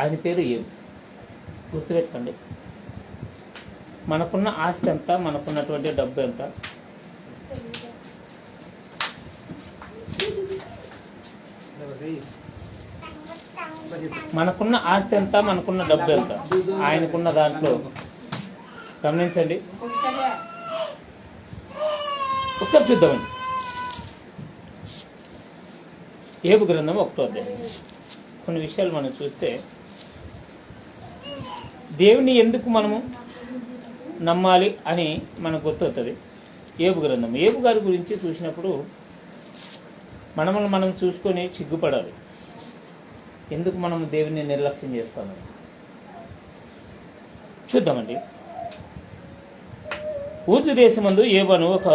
ఆయన పేరు ఏబు. గుర్తుపెట్టుకోండి. మనకున్న ఆస్తి ఎంత, మనకున్నటువంటి డబ్బు ఎంత? మనకున్న ఆస్తి ఎంత, మనకున్న డబ్బు ఎంత? ఆయనకున్న దాంట్లో గమనించండి, ఒకసారి చూద్దామండి. ఏబు గ్రంథం 1వ అధ్యాయం. కొన్ని విషయాలు మనం చూస్తే దేవుని ఎందుకు మనము నమ్మాలి అని మనకు గుర్తవుతుంది. ఏబు గ్రంథం. ఏబు గారి గురించి చూసినప్పుడు మనల్ని మనం చూసుకొని సిగ్గుపడాలి. ఎందుకు మనం దేవుని నిర్లక్ష్యం చేస్తాము చూద్దామండి. ఊజు దేశమందు ఏబు అను ఒక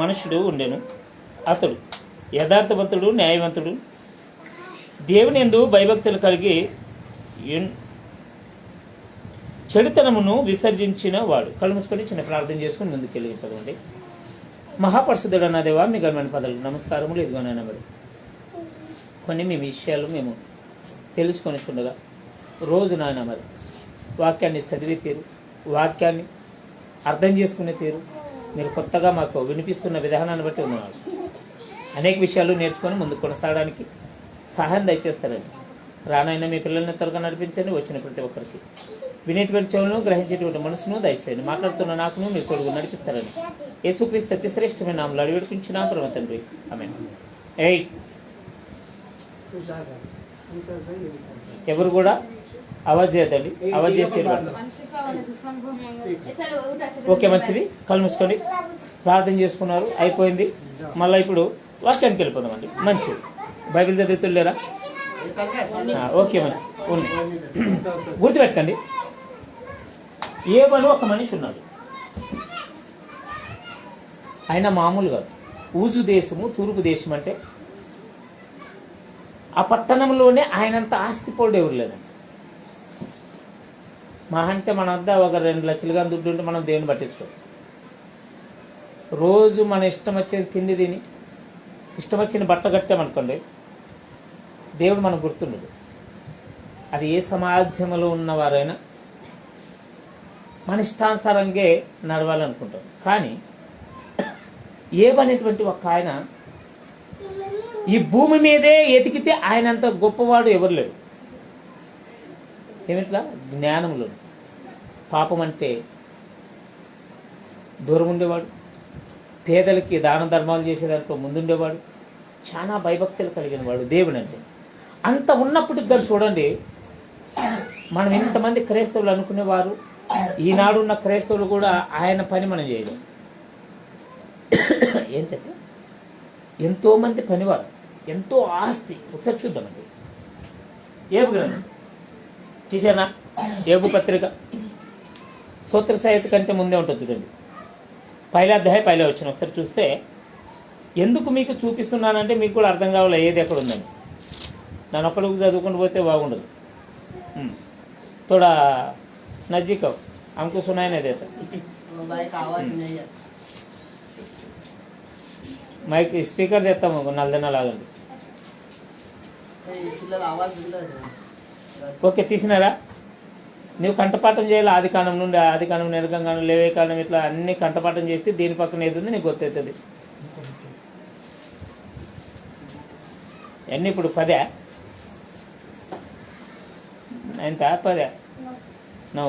మనుషుడు ఉండెను. అతడు యథార్థవంతుడు, న్యాయవంతుడు, దేవుని యందు భయభక్తులు కలిగి చెడుతనమును విసర్జించిన వాడు. కళ్ళు మూసుకొని చిన్న ప్రార్థన చేసుకుని ముందుకెళ్ళిపోదండి. మహాపరిశుద్ధుడు అన్న దేవా, మీ ఘనమైన పదాలు నమస్కారములు. ఇదిగోనైనా మరి కొన్ని మీ విషయాలు మేము తెలుసుకొని చూడగా రోజు నాయన మరి వాక్యాన్ని చదివే తీరు, వాక్యాన్ని అర్థం చేసుకునే తీరు మీరు కొత్తగా మాకు వినిపిస్తున్న విధానాన్ని బట్టి ఉన్నాడు. అనేక విషయాలు నేర్చుకొని ముందుకు కొనసాగడానికి సహాయం దయచేస్తారండి. రానైనా మీ పిల్లల్ని త్వరగా నడిపించండి. వచ్చిన ప్రతి ఒక్కరికి వినేటువంటి చెవులను, గ్రహించేటువంటి మనసును దయచేయండి. మాట్లాడుతున్న నాకును మీరు కొడుకు నడిపిస్తారని యేసుక్రీస్తు అతి శ్రేష్టమైన నామములో అడివేడుకుంటున్నాం పరమ తండ్రి. ఆమేన్. ఎవరు కూడా అవాజ్ చేయద్దండి. అవాజ్ చేస్తే ఓకే, మంచిది. కళ్ళు మూసుకోండి. ప్రార్థన చేసుకున్నారు, అయిపోయింది. మళ్ళీ ఇప్పుడు వాక్యానికి వెళ్ళిపోదామండి. మంచిది. బైబిల్ చదువుతులేరా? ఓకే, మంచిది. ఉంది. గుర్తుపెట్టండి, ఏబు ఒక మనిషి ఉన్నాడు. ఆయన మామూలు కాదు. ఊజు దేశము, తూర్పు దేశం అంటే ఆ పట్టణంలోనే ఆయనంత ఆస్తిపోడు ఎవరు లేదండి. మా అంటే మన వద్ద ఒక 2 లక్షలుగా దుడ్డు ఉంటే మనం దేవుని పట్టించుకోం. రోజు మన ఇష్టం వచ్చేది తిండి తిని ఇష్టం వచ్చిన బట్ట కట్టామనుకోండి, దేవుడు మనకు గుర్తుండదు. అది ఏ సమాజంలో ఉన్నవారైనా మన ఇష్టానుసారంగా నడవాలనుకుంటాం. కానీ ఏబనేటువంటి ఒక ఆయన ఈ భూమి మీదే ఎతికితే ఆయనంత గొప్పవాడు ఎవరు లేరు. ఏమిట్లా? జ్ఞానంలో. పాపం అంటే దూరం ఉండేవాడు, పేదలకి దాన ధర్మాలు చేసేదాంట్లో ముందుండేవాడు, చాలా భయభక్తులు కలిగిన వాడు దేవుడు అంటే. అంత ఉన్నప్పుడు దాన్ని చూడండి, మనం ఇంతమంది క్రైస్తవులు అనుకునేవారు, ఈనాడు ఉన్న క్రైస్తవులు కూడా ఆయన పని మనం చేయలేం. ఏంటంటే ఎంతోమంది పనివారు, ఎంతో ఆస్తి. ఒకసారి చూద్దామండి. ఏబు గ్రంథం చూసానా? ఏబు పత్రిక సూత్ర సాహిత్య కంటే ముందే ఉంటుంది చూడండి. 1వ అధ్యాయం 1వ వచనం ఒకసారి చూస్తే, ఎందుకు మీకు చూపిస్తున్నానంటే మీకు కూడా అర్థం కావాలి ఏది ఎక్కడ ఉందని. నన్ను ఒక్కడికి చదువుకుంటూ పోతే బాగుండదు. थोड़ा नजदीक आओ, हमको सुनाई नहीं देता. మైక్ స్పీకర్ తెస్తాము నల్దన లాగండి. ఓకే, తీసినారా? నువ్వు కంఠపాఠం చేయాలి. ఆది కాండం నుండి ఆది కాండం, నిర్గమకాండం, లేవే కాండం, ఇట్లా అన్ని కంఠపాఠం చేస్తే దీని పక్కన ఏది ఉంది నీకు గుర్తవుతుంది. ఎన్ని ఇప్పుడు 10 ఎంత 10 నో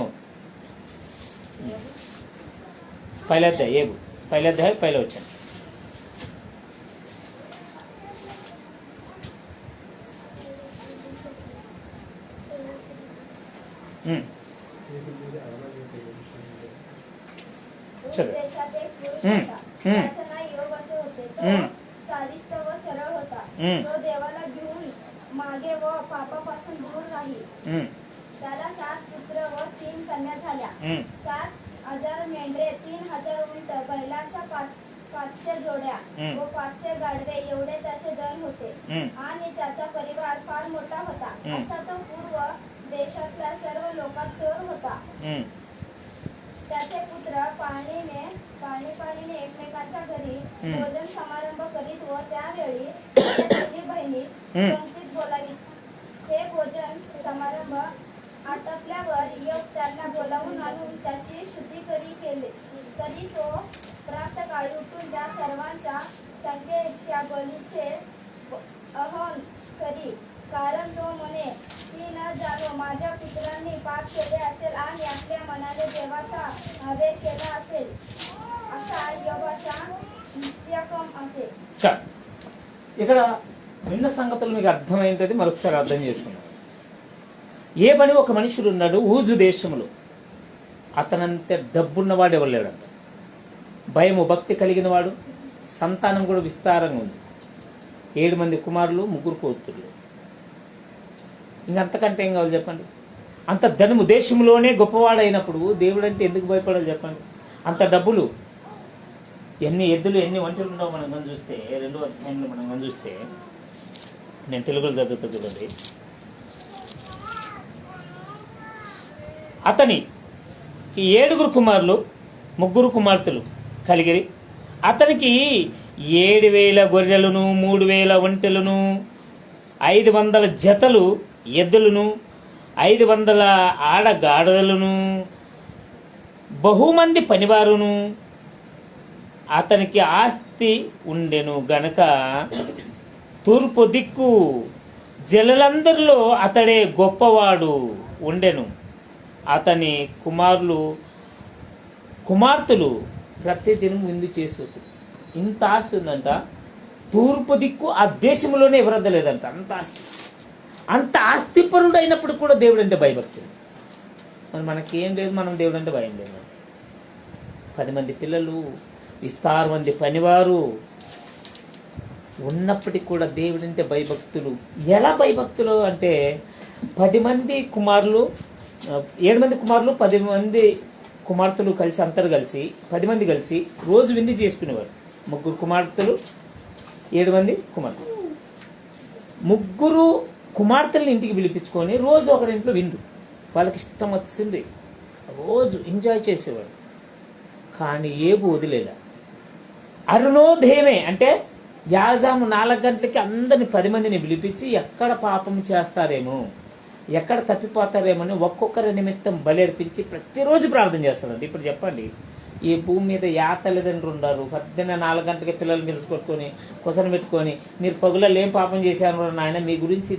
1వ అధ్యాయం ఏబు 1వ అధ్యాయం 1వ వచనం. मागे व पापापासून दूर राहील. त्याला 7 पुत्र व 3 कन्या झाल्या. 7,000 मेंढरे, 3,000 उंट, बैलाच्या 500 जोड्या व 500 गाढवे एवढे त्याचे दल होते. आणि त्याचा परिवार फार मोठा होता. असा तो पूर्व देशातल्या सर्व लोकात चोर होता. त्याचे पुत्र पाणीने एकमेकांच्या घरी भोजन समारंभ करीत व त्यावेळी त्याच्या 3 बहिणी पंक्तीत बोलावीत. हे भोजन समारंभ आटपल्यावर योग त्यांना बोलावून आणून त्याची शुद्धीकरी केली. तरी तो प्रातःकाळी उठून त्या सर्वांच्या संख्येइतक्या बळीचे आवाहन करी. कारण तो म्हणे की न जाणो माझ्या पितरांनी पाप केले असेल आणि आपल्या मनाने देवाचा अभेद केला असेल असा योगाचा నిత్యకం అసే. ఇక్కడ విన్న సంగతులు మీకు అర్థమైంది, మరొకసారి అర్థం చేసుకున్నాం. ఏ పని ఒక మనుషుడు ఉన్నాడు ఊజు దేశంలో, అతనంతే డబ్బున్నవాడు ఎవరు లేడంట. భయము భక్తి కలిగిన వాడు, సంతానం కూడా విస్తారంగా ఉంది. 7 మంది కుమారులు 3 కూతుర్లు. ఇంకంతకంటే ఏం కావాలి చెప్పండి? అంత ధనము దేశంలోనే గొప్పవాడైనప్పుడు దేవుడు అంటే ఎందుకు భయపడాలి చెప్పండి? అంత డబ్బులు, ఎన్ని ఎద్దులు ఎన్ని ఒంటెలు ఉండవు మనం కానీ చూస్తే, 2వ అధ్యాయంలో మనం కానీ చూస్తే, నేను తెలుగులో చదువుతా చూడండి. అతనికి 7 కుమారులు 3 కుమార్తెలు కలిగిరి. అతనికి 7,000 గొర్రెలను 3,000 ఒంటెలను 500 జతలు ఎద్దులను 500 ఆడగాడలను బహుమంది పనివారును అతనికి ఆస్తి ఉండెను గనక తూర్పు దిక్కు జనులందరిలో అతడే గొప్పవాడు ఉండెను. అతని కుమార్తెలు ప్రతిదినం విందు చేస్తూ ఇంత ఆస్తి ఉందంట. తూర్పు దిక్కు ఆ దేశంలోనే ఎవరద్దలేదంట. అంత ఆస్తిపరుడు అయినప్పుడు కూడా దేవుడు అంటే భయభక్తులు. మరి మనకేం లేదు, మనం దేవుడు అంటే భయం లేదు. 10 మంది పిల్లలు, విస్తార మంది పనివారు ఉన్నప్పటికీ కూడా దేవుడు అంటే భయభక్తులు. ఎలా భయభక్తులు అంటే 10 మంది కుమారులు, 7 మంది కుమారులు 10 మంది కుమార్తెలు కలిసి, అంతరు కలిసి 10 మంది కలిసి రోజు విందు చేసుకునేవారు. 3 కుమార్తెలు 7 మంది కుమార్తెలు, 3 కుమార్తెలను ఇంటికి పిలిపించుకొని రోజు ఒకరింట్లో విందు, వాళ్ళకి ఇష్టం వచ్చింది రోజు ఎంజాయ్ చేసేవాడు. కానీ ఏబు వదిలేలా. అరుణోదయమే అంటే యాజాము 4 గంటలకి అందరిని 10 మందిని పిలిపించి ఎక్కడ పాపం చేస్తారేమో, ఎక్కడ తప్పిపోతారేమో అని ఒక్కొక్కరి నిమిత్తం బలేర్పించి ప్రతిరోజు ప్రార్థన చేస్తారండి. ఇప్పుడు చెప్పండి, ఈ భూమి మీద తల్లిదండ్రులు ఉన్నారు. 4 గంటలకి పిల్లల్ని పిలుచుకొట్టుకొని కొసన పెట్టుకొని, మీరు పగులలో ఏం పాపం చేశారు నాయన, మీ గురించి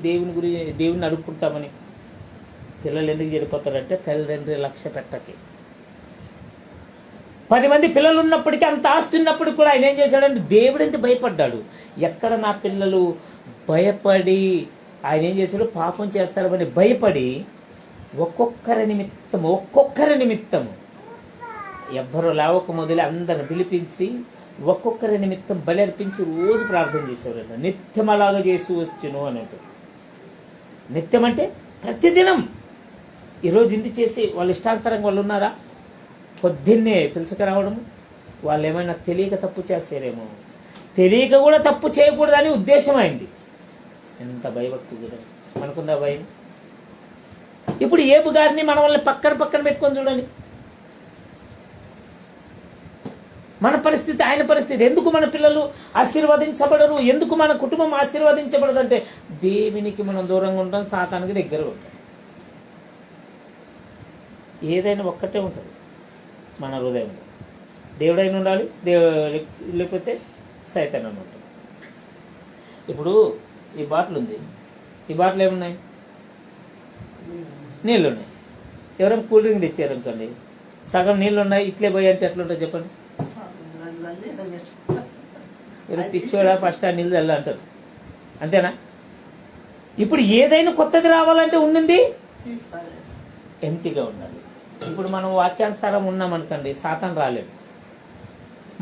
దేవుని అడుక్కుంటామని. పిల్లలు ఎందుకు చెడిపోతారంటే తల్లిదండ్రి లక్ష్య పెట్టకి. 10 మంది పిల్లలు ఉన్నప్పటికీ, అంత ఆస్తి ఉన్నప్పుడు కూడా ఆయన ఏం చేశాడంటే దేవుడు అంటే భయపడ్డాడు. ఎక్కడ నా పిల్లలు భయపడి ఆయన ఏం చేశాడు, పాపం చేస్తారని భయపడి ఒక్కొక్కరి నిమిత్తము ఎవ్వరూ లేవక మొదలు అందరిని పిలిపించి ఒక్కొక్కరి నిమిత్తం బలి అర్పించి రోజు ప్రార్థన చేసేవారు. నిత్యం అలాగా చేసి వచ్చును అన్నట్టు. నిత్యం అంటే ప్రతిదినం. ఈరోజు ఇంటి చేసి వాళ్ళ ఇష్టానుసారంగా వాళ్ళు ఉన్నారా? పొద్దున్నే పిలుచుకురావడము, వాళ్ళు ఏమైనా తెలియక తప్పు చేస్తారేమో, తెలియక కూడా తప్పు చేయకూడదని ఉద్దేశం అయింది. ఎంత భయభక్తి చూడండి, మనకుందా భయం? ఇప్పుడు ఏబు గారిని మన వాళ్ళని పక్కన పెట్టుకొని చూడండి. మన పరిస్థితి, ఆయన పరిస్థితి. ఎందుకు మన పిల్లలు ఆశీర్వదించబడరు, ఎందుకు మన కుటుంబం ఆశీర్వదించబడదు అంటే దేవునికి మనం దూరంగా ఉంటాం, సాతానికి దగ్గర ఉంటాం. ఏదైనా ఒక్కటే ఉంటుంది మన హృదయంలో, దేవుడైనా ఉండాలి, లేకపోతే సైతాన్ అని ఉంటుంది. ఇప్పుడు ఈ బాటిల్ ఉంది, ఈ బాటిల్ ఏమున్నాయి? నీళ్ళు ఉన్నాయి. ఎవరైనా కూల్ డ్రింక్ తెచ్చారు అనుకోండి, సగం నీళ్ళు ఉన్నాయి, ఇట్లే పోయి అంటే ఎట్లుంటుంది చెప్పండి? పిచ్చోడా ఫస్ట్ ఆ నీళ్ళు చల్ల అంటారు, అంతేనా? ఇప్పుడు ఏదైనా కొత్తది రావాలంటే ఉండింది ఎంటీగా ఉండాలి. ఇప్పుడు మనం వాక్యానుసారం ఉన్నామనుకోండి, సాతాను రాలేదు.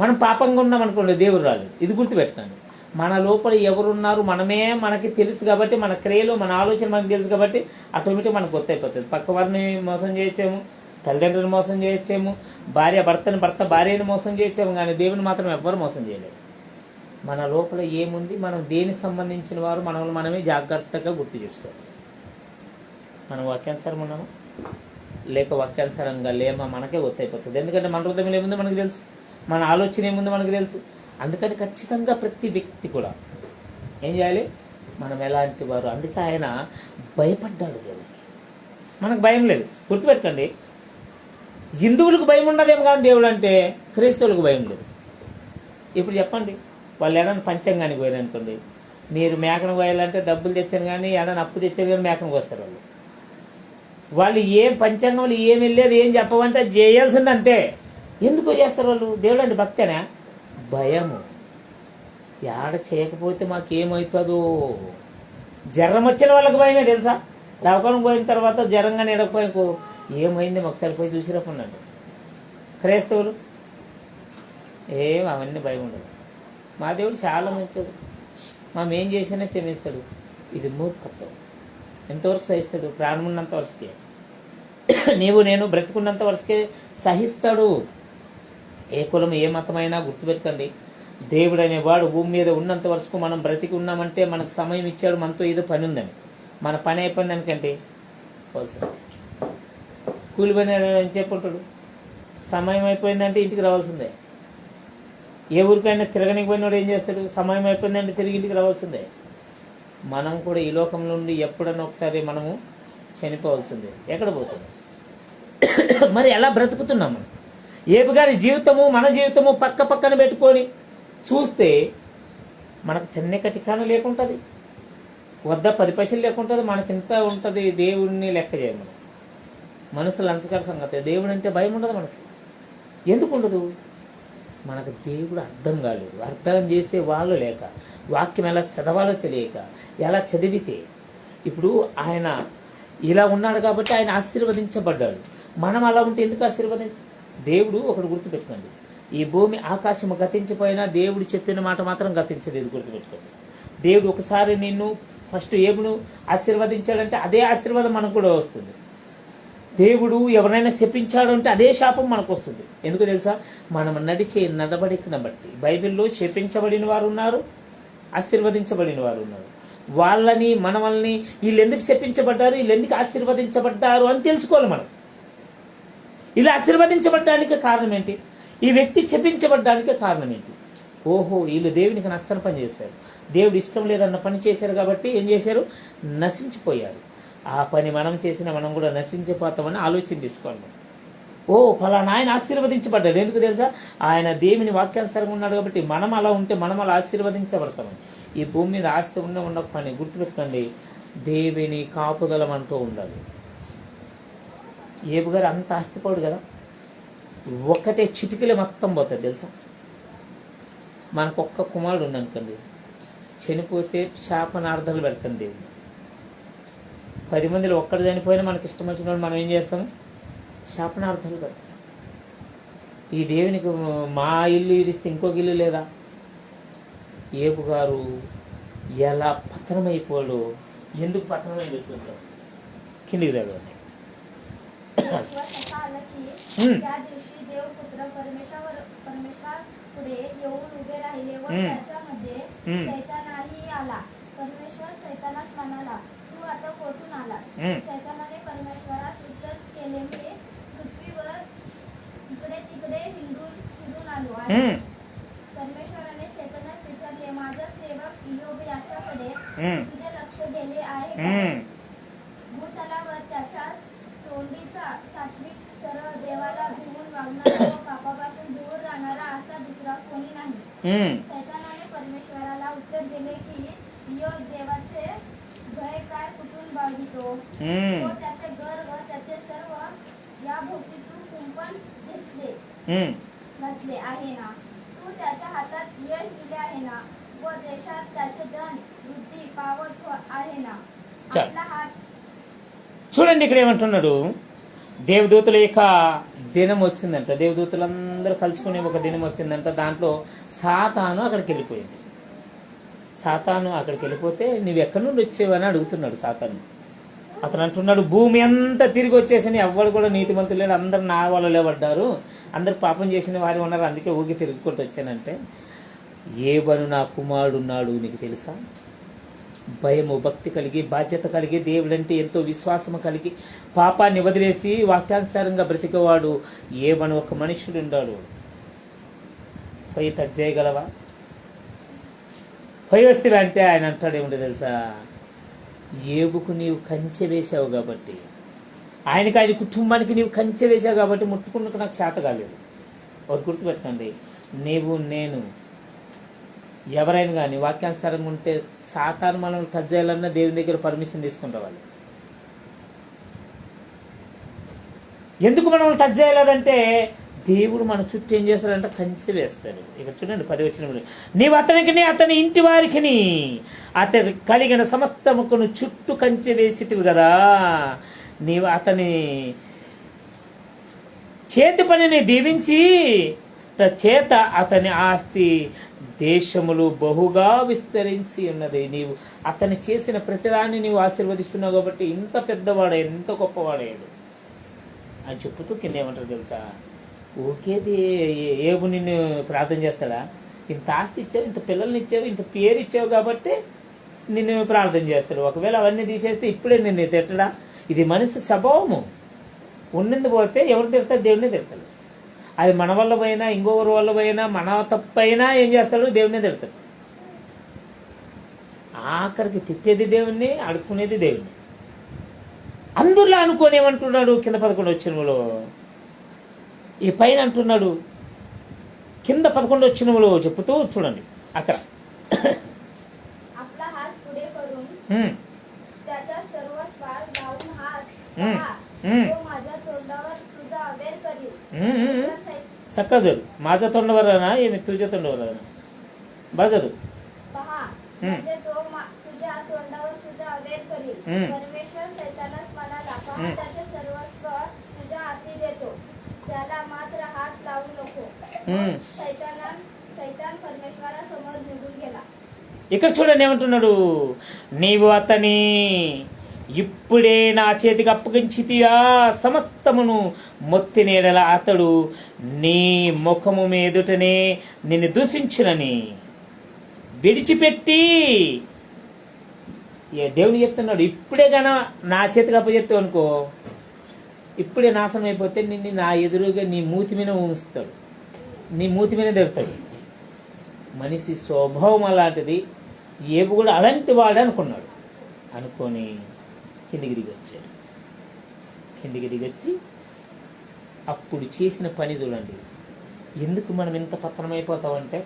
మనం పాపంగా ఉన్నామనుకోండి, దేవుడు రాలేదు. ఇది గుర్తుపెట్టుకోండి. మన లోపల ఎవరున్నారు మనకి తెలుసు కాబట్టి, మన క్రియలు మన ఆలోచన మనకు తెలుసు కాబట్టి ఆటోమేటిక్ మనకు గుర్తయిపోతుంది. పక్క వారిని మోసం చేయొచ్చేమో, తల్లిదండ్రులను మోసం చేయొచ్చేమో, భర్త భార్యను మోసం చేయొచ్చేమో, కానీ దేవుని మాత్రం ఎవ్వరు మోసం చేయలేదు. మన లోపల ఏముంది, మనం దేనికి సంబంధించిన వారు మనమే జాగ్రత్తగా గుర్తు చేసుకోవాలి. మనం వాక్యానుసారం ఉన్నామా లేక వాక్యానుసారంగా లేమా మనకే గుర్తయిపోతుంది. ఎందుకంటే మన హృదయంలో ఏముందో మనకు తెలుసు, మన ఆలోచన ఏముందో మనకు తెలుసు. అందుకని ఖచ్చితంగా ప్రతి వ్యక్తి కూడా ఏం చేయాలి, మనం ఎలాంటి వారు. అందుకే ఆయన భయపడ్డాడు దేవుడికి. మనకు భయం లేదు. గుర్తుపెట్టుకోండి, హిందువులకు భయం ఉండదేమో కానీ దేవుడు అంటే క్రైస్తవులకు భయం లేదు. ఇప్పుడు చెప్పండి, వాళ్ళు ఏదైనా పంచంగానికి పోయారనుకోండి, మీరు మేకను పోయాలంటే డబ్బులు తెచ్చాను కానీ ఏదైనా అప్పు తెచ్చారు కానీ మేకను పోస్తారు. వాళ్ళు ఏం పంచాంగంలో ఏం వెళ్ళేది ఏం చెప్పమంటే అది చేయాల్సింది అంతే. ఎందుకు చేస్తారు వాళ్ళు? దేవుడు అంటే భక్తేనా? భయము. ఏడ చేయకపోతే మాకేమవుతుందో. జ్వరం వచ్చిన వాళ్ళకి భయమే తెలుసా. దవాఖానకు పోయిన తర్వాత జ్వరంగా నిడకపోయి ఏమైంది మాకు సరిపోయి చూసిరకున్నాడు. క్రైస్తవులు ఏం అవన్నీ భయం ఉండదు. మా దేవుడు చాలా మంచివాడు. మనం ఏం చేసినా క్షమిస్తాడు. ఇది మూర్ఖత్వం. ఎంతవరకు సహిస్తాడు? ప్రాణం ఉన్నంత వరకే. నీవు నేను బ్రతికున్నంత వరకే సహిస్తాడు. ఏ కులం ఏ మతమైనా గుర్తుపెట్టుకోండి, దేవుడు అనేవాడు భూమి మీద ఉన్నంత వరకు మనం బ్రతికి ఉన్నామంటే మనకు సమయం ఇచ్చాడు, మనతో ఏదో పని ఉందని. మన పని అయిపోయింది అనుకంటే పోల్సింది. కూలి పని అని చెప్పుంటాడు, సమయం అయిపోయిందంటే ఇంటికి రావాల్సిందే. ఏ ఊరికైనా తిరగనికి పోయినాడు ఏం చేస్తాడు? సమయం అయిపోయిందంటే తిరిగి ఇంటికి రావాల్సిందే. మనం కూడా ఈ లోకం నుండి ఎప్పుడన్నా ఒకసారి మనము చనిపోవాల్సిందే. ఎక్కడ పోతుంది? మరి ఎలా బ్రతుకుతున్నాం మనం? ఏపు గారి జీవితము మన జీవితము పక్క పక్కన పెట్టుకొని చూస్తే మనకు తిన్నే ఠికానా లేకుంటుంది, వద్ద 10 పైసలు లేకుంటుంది, మనకింత ఉంటుంది. దేవుడిని లెక్క చేయము. మనసు లంచకర సంగతి. దేవుడు అంటే భయం ఉండదు మనకి. ఎందుకు ఉండదు? మనకు దేవుడు అర్థం కాలేదు. అర్థం చేసే వాళ్ళు లేక, వాక్యం ఎలా చదవాలో తెలియక, ఎలా చదివితే. ఇప్పుడు ఆయన ఇలా ఉన్నాడు కాబట్టి ఆయన ఆశీర్వదించబడ్డాడు. మనం అలా ఉంటే ఎందుకు దేవుడు ఒకటి గుర్తుపెట్టుకోండి, ఈ భూమి ఆకాశము గతించిపోయినా దేవుడు చెప్పిన మాట మాత్రం గతించలేదు. గుర్తుపెట్టుకోండి, దేవుడు ఒకసారి నిన్ను ఫస్ట్ ఏబును ఆశీర్వదించాడంటే అదే ఆశీర్వాదం మనకు కూడా వస్తుంది. దేవుడు ఎవరైనా శపించాడు అంటే అదే శాపం మనకు వస్తుంది. ఎందుకు తెలుసా? మనం నడిచే నడవడికను బట్టి. బైబిల్లో శపించబడిన వారు ఉన్నారు, ఆశీర్వదించబడిన వారు ఉన్నారు. వాళ్ళని మనల్ని వీళ్ళు ఎందుకు శపించబడ్డారు, వీళ్ళు ఎందుకు ఆశీర్వదించబడ్డారు అని తెలుసుకోవాలి మనం. ఇలా ఆశీర్వదించబడ్డానికి కారణం ఏంటి? ఈ వ్యక్తి శపించబడ్డానికి కారణం ఏంటి? ఓహో, వీళ్ళు దేవునికి నచ్చని పని చేశారు, దేవుడు ఇష్టం లేదన్న పని చేశారు కాబట్టి ఏం చేశారు? నశించిపోయారు. ఆ పని మనం చేసినా మనం కూడా నశించిపోతామని ఆలోచించుకోవాలి. ఓ ఫలానా ఆయన ఆశీర్వదించబడ్డాడు. ఎందుకు తెలుసా? ఆయన దేవుని వాక్యానుసారంగా ఉన్నాడు కాబట్టి. మనం అలా ఉంటే మనం అలా ఆశీర్వదించబడతాము. ఈ భూమి మీద ఆస్తి ఉన్న పని గుర్తుపెట్టుకోండి, దేవుని కాపుదల మనతో ఉండాలి. ఏబు గారు అంత ఆస్తిపోడు కదా, ఒక్కటే చిటికలే మొత్తం పోతుంది తెలుసా. మనకు ఒక్క కుమారుడు ఉందనుకోండి, చనిపోతే శాపనార్థాలు పెడతాం దేవుడు. 10 మందిలో ఒక్కడు చనిపోయినా మనకి ఇష్టం వచ్చిన మనం ఏం చేస్తాము? శాపనార్థాలు పెడతాం. ఈ దేవునికి మా ఇల్లు ఇడిస్తే ఇంకొక ఇల్లు లేదా? ఏబు గారు ఎలా పతనమైపోయాడు, ఎందుకు పతనమైందో చూద్దాం. కిందికి చదవండి. त्या दिवशी देवपुत्र परमेश्वर पुढे येऊन उभे राहिले व त्याच्यामध्ये सैतानही आला. परमेश्वर सैतानास म्हणाला, तू आता कोठून आलास? सैतानाने परमेश्वरास उत्तर केले, मी पृथ्वीवर इकडे तिकडे फिरून आलो आहे. परमेश्वराने सैतानास विचारले, माझा सेवक इयोब याच्याकडे तुझे लक्ष गेले आहे का? भूतलावर त्याच्या तोंडीचा सात्विक सरळ देवाला भिवून वागणारा व पापापासून दूर राहणारा असा दुसरा कोणी नाही. सैतानाने परमेश्वराला उत्तर दिले की, इयोब देवाचे भय काय कुठून बाळगितो? तो त्याचे घर व त्याचे सर्व या भोवती तू कुंपण घातले आहे ना? तू त्याच्या हातात यश दिले आहे ना? व देशात त्याचे धन वृद्धी पावत आहे ना? आपला हात చూడండి, ఇక్కడ ఏమంటున్నాడు? దేవదూతల యొక్క దినం వచ్చిందంట. దేవదూతలందరూ కలుసుకునే ఒక దినం వచ్చిందంట. దాంట్లో సాతాను అక్కడికి వెళ్ళిపోయింది. సాతాను అక్కడికి వెళ్ళిపోతే నువ్వు ఎక్కడి నుండి వచ్చేవని అడుగుతున్నాడు సాతాను. అతను అంటున్నాడు, భూమి అంతా తిరిగి వచ్చేసని ఎవ్వరు కూడా నీతిమంతులు లేడు, అందరు నా వాళ్ళలో పడ్డారు, అందరు పాపం చేసిన వారు ఉన్నారు, అందుకే ఊగి తిరుగుకుంటూ వచ్చానంటే. ఏబను నా కుమారుడు ఉన్నాడు, నీకు తెలుసా? భయము భక్తి కలిగి బాధ్యత కలిగి దేవుడంటే ఎంతో విశ్వాసము కలిగి పాపాన్ని వదిలేసి వాక్యానుసారంగా బ్రతికేవాడు ఏమని ఒక మనుషుడు ఉన్నాడు. పొయ్యి టచ్ చేయగలవా? పొయ్యి వస్తే అంటే ఆయన అంటాడు ఏమిటో తెలుసా? ఏబుకు నీవు కంచె వేసావు కాబట్టి ఆయన కుటుంబానికి నీవు కంచె వేసావు కాబట్టి ముట్టుకున్నకు నాకు చేత కాలేదు. ఒకటి గుర్తుపెట్టండి, నీవు నేను ఎవరైనా కానీ వాక్యానుసారంగా ఉంటే సాతాను మనం టచ్ చేయాలన్నా దేవుని దగ్గర పర్మిషన్ తీసుకుని రావాలి. ఎందుకు మనం టచ్ చేయలేదంటే దేవుడు మన చుట్టూ ఏం చేస్తాడంటే కంచె వేస్తాడు. ఇక్కడ చూడండి 10 వచనంలో, నీవు అతనికి అతని ఇంటి వారికి అతని కలిగిన సమస్తముకును చుట్టూ కంచె వేసిటివి కదా. నీవు అతని చేతి పనిని దీవించి చేత అతని ఆస్తి దేశములు బహుగా విస్తరించి ఉన్నది. నీవు అతని చేసిన ప్రతిదాన్ని నీవు ఆశీర్వదిస్తున్నావు కాబట్టి ఇంత పెద్దవాడాడు, ఇంత గొప్పవాడాడు అని చెప్పుతూ కింద ఏమంటారు తెలుసా, ఓకేది ఏబు నిన్ను ప్రార్థన చేస్తాడా, ఇంత ఆస్తి ఇచ్చావు, ఇంత పిల్లల్ని ఇచ్చావు, ఇంత పేరు ఇచ్చావు కాబట్టి నిన్ను ప్రార్థన చేస్తాడు. ఒకవేళ అవన్నీ తీసేస్తే ఇప్పుడే నిన్ను తిట్టడా? ఇది మనిషి స్వభావము. ఉండింది పోతే ఎవరు తిడతాడు? దేవుడిని తిడతాడు. అది మన వల్ల పోయినా ఇంకొకరి వల్ల పోయినా మన తప్పైనా ఏం చేస్తాడు? దేవుడినే తిడతాడు. ఆఖరికి తిట్టేది దేవుణ్ణి, అడుక్కునేది దేవుణ్ణి. అందులో అనుకోని ఏమంటున్నాడు కింద 11 వచనములో, ఈ పైన అంటున్నాడు కింద 11 వచనములో చెప్పుతూ చూడండి अकरा. आपला हात पुढे करून त्याचा सर्व स्वार लावून हात तो माझ्या तोंडावर तुझा अवेर करील. सकाजल माझ्या तोंडावर ना ये मी तुझ्या तोंडावर ना बाजू पहा म्हणजे तो तुझ्या तोंडावर तुझा अवेर करील. परमेश्वर सैतानास म्हणाला, पहा त्याचे सर्वस्व तुझ्या हाती देतो, त्याला मात्र हात लावू नको. सैतान परमेश्वरासमोर निघून गेला. ఇక్కడ చూడండి ఏమంటున్నాడు, నీవు అతని ఇప్పుడే నా చేతికి అప్పగించితివా సమస్తమును మొత్తి నీడల అతడు నీ ముఖము మీదుటనే నిన్ను దూషించునని విడిచిపెట్టి దేవుని చెప్తున్నాడు. ఇప్పుడే గాన నా చేతికి అప్పచెప్తావు అనుకో, ఇప్పుడే నాశనం అయిపోతే నిన్ను నా ఎదురుగా నీ మూతి మీద ఉంచుతాడు, నీ మూతి మీద తిడతాడు. మనిషి స్వభావం అలాంటిది. ఏబు కూడా అలాంటి వాడు అనుకున్నాడు. అనుకొని కిందికి దిగొచ్చాడు. కిందికి దిగొచ్చి అప్పుడు చేసిన పని చూడండి. ఎందుకు మనం ఇంత పతనమైపోతామంటే